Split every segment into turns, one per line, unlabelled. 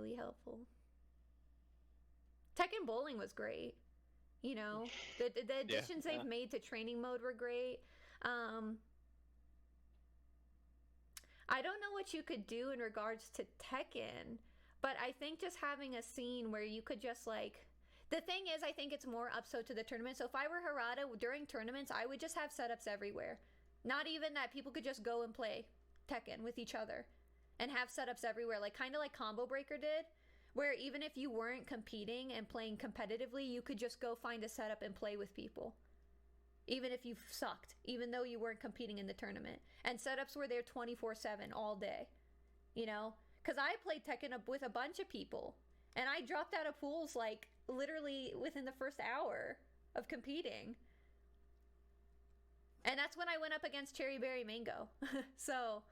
really helpful. Tekken Bowling was great. You know, the additions they've made to training mode were great. I don't know what you could do in regards to Tekken, but I think just having a scene where you could just like... The thing is, I think it's more up so to the tournament. So if I were Harada during tournaments, I would just have setups everywhere. Not even that people could just go and play Tekken with each other and have setups everywhere, like kind of like Combo Breaker did, where even if you weren't competing and playing competitively, you could just go find a setup and play with people. Even if you sucked, even though you weren't competing in the tournament. And setups were there 24/7 all day, you know? Because I played Tekken with a bunch of people, and I dropped out of pools like literally within the first hour of competing. And that's when I went up against Cherry Berry Mango. So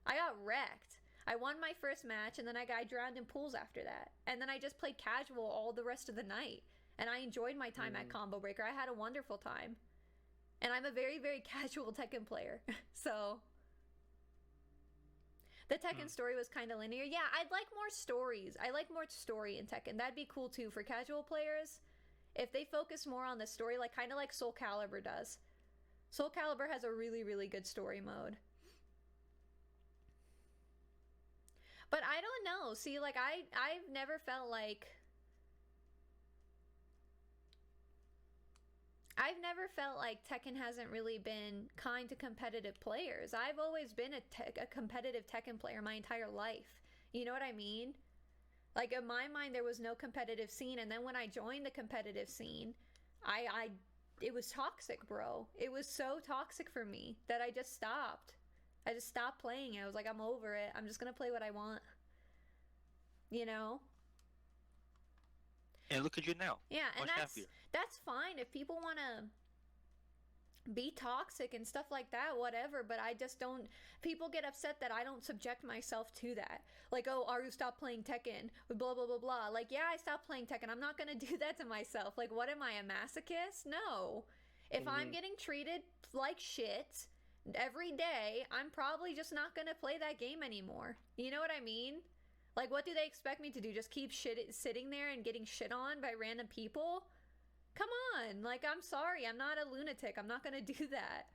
I got wrecked. I won my first match, and then I got drowned in pools after that. And then I just played casual all the rest of the night. And I enjoyed my time at Combo Breaker. I had a wonderful time. And I'm a very, very casual Tekken player. So the Tekken story was kind of linear. Yeah, I'd like more stories. I like more story in Tekken. That'd be cool too for casual players. If they focus more on the story, like kind of like Soul Calibur does. Soul Calibur has a really, really good story mode. But I don't know. See, like I've never felt like... Tekken hasn't really been kind to competitive players. I've always been a competitive Tekken player my entire life. You know what I mean? Like, in my mind, there was no competitive scene, and then when I joined the competitive scene, it was toxic, bro. It was so toxic for me that I just stopped. I just stopped playing it. I was like, I'm over it. I'm just gonna play what I want. You know?
And look at you now.
Yeah, and
happier.
That's fine if people want to be toxic and stuff like that, whatever, but I just don't... People get upset that I don't subject myself to that. Like, oh, Aru, stop playing Tekken, blah, blah, blah, blah. Like, yeah, I stopped playing Tekken. I'm not gonna do that to myself. Like, what am I, a masochist? No. If I'm getting treated like shit every day, I'm probably just not gonna play that game anymore. You know what I mean? Like, what do they expect me to do? Just keep sitting there and getting shit on by random people? Come on. Like, I'm sorry. I'm not a lunatic. I'm not going to do that.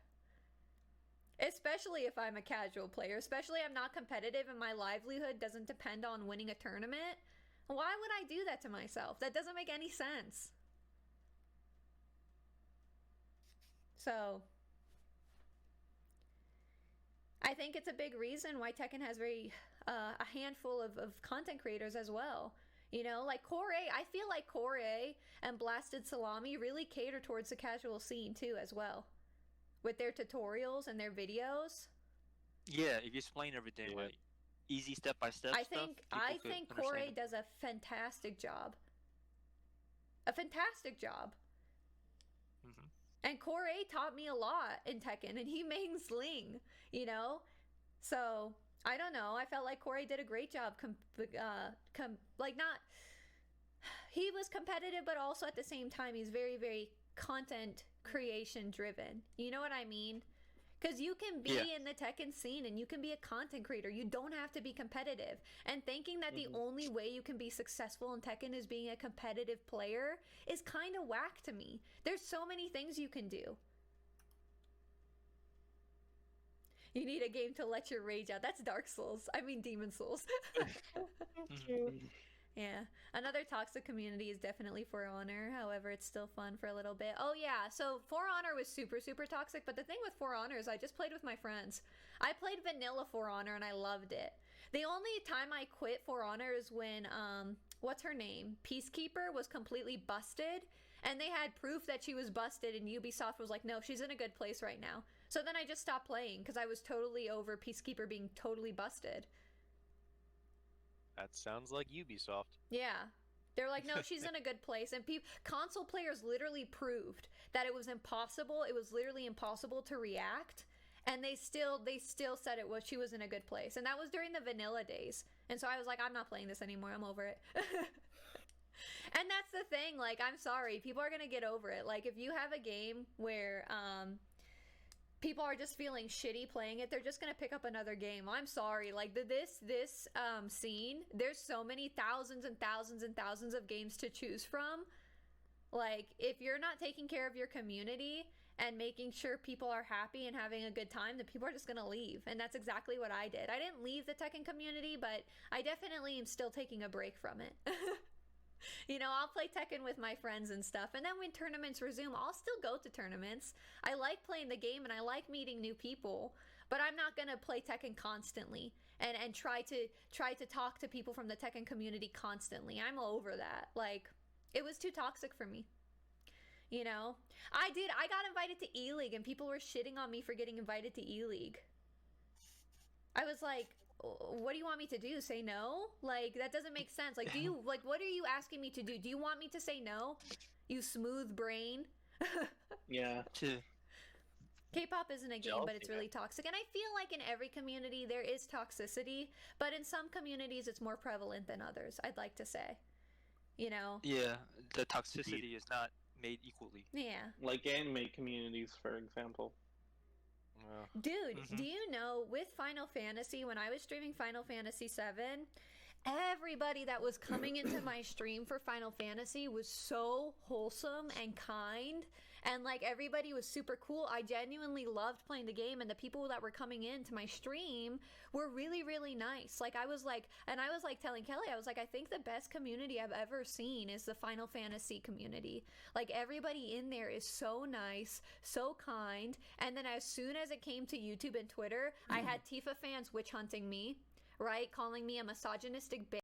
Especially if I'm a casual player. Especially I'm not competitive and my livelihood doesn't depend on winning a tournament. Why would I do that to myself? That doesn't make any sense. So... I think it's a big reason why Tekken has a handful of content creators as well. You know, like Corey, I feel like Corey and Blasted Salami really cater towards the casual scene too as well. With their tutorials and their videos.
Yeah, if you explain everything, like easy step-by-step
I think Corey does a fantastic job. A fantastic job. And Corey taught me a lot in Tekken, and he mains Ling, you know? So, I don't know. I felt like Corey did a great job. He was competitive, but also at the same time, he's very, very content creation driven. You know what I mean? Because you can be in the Tekken scene and you can be a content creator. You don't have to be competitive. And thinking that the only way you can be successful in Tekken is being a competitive player is kind of whack to me. There's so many things you can do. You need a game to let your rage out. That's Dark Souls. I mean Demon Souls. Yeah. Another toxic community is definitely For Honor. However, it's still fun for a little bit. Oh, yeah. So For Honor was super, super toxic. But the thing with For Honor is I just played with my friends. I played vanilla For Honor and I loved it. The only time I quit For Honor is when, what's her name? Peacekeeper was completely busted. And they had proof that she was busted. And Ubisoft was like, no, she's in a good place right now. So then I just stopped playing because I was totally over Peacekeeper being totally busted.
That sounds like Ubisoft.
Yeah. They're like, no, she's in a good place. And console players literally proved that it was impossible. It was literally impossible to react. And they still said she was in a good place. And that was during the vanilla days. And so I was like, I'm not playing this anymore. I'm over it. And that's the thing. Like, I'm sorry. People are going to get over it. Like, if you have a game where, people are just feeling shitty playing it, they're just gonna pick up another game. I'm sorry, like this scene, there's so many thousands and thousands and thousands of games to choose from. Like, if you're not taking care of your community and making sure people are happy and having a good time, then people are just gonna leave. And that's exactly what I did. I didn't leave the Tekken community, but I definitely am still taking a break from it. You know, I'll play Tekken with my friends and stuff, and then when tournaments resume, I'll still go to tournaments. I like playing the game and I like meeting new people, but I'm not gonna play Tekken constantly and try to talk to people from the Tekken community constantly. I'm over that. Like, it was too toxic for me. You know? I got invited to E-League and people were shitting on me for getting invited to E-League. I was like, what do you want me to do? Say no? Like, that doesn't make sense. Like, what are you asking me to do? Do you want me to say no? You smooth brain?
Yeah.
K-pop isn't a game, but it's really toxic. And I feel like in every community there is toxicity, but in some communities it's more prevalent than others, I'd like to say. You know?
Yeah, the toxicity is not made equally.
Yeah.
Like anime communities, for example.
Dude, do you know, with Final Fantasy, when I was streaming Final Fantasy VII, everybody that was coming into my stream for Final Fantasy was so wholesome and kind, and like everybody was super cool. I genuinely loved playing the game, and the people that were coming into my stream were really, really nice. Like I was like telling Kelly, I was like, I think the best community I've ever seen is the Final Fantasy community. Like everybody in there is so nice, so kind. And then as soon as it came to YouTube and Twitter, I had Tifa fans witch hunting me, right? Calling me a misogynistic bitch.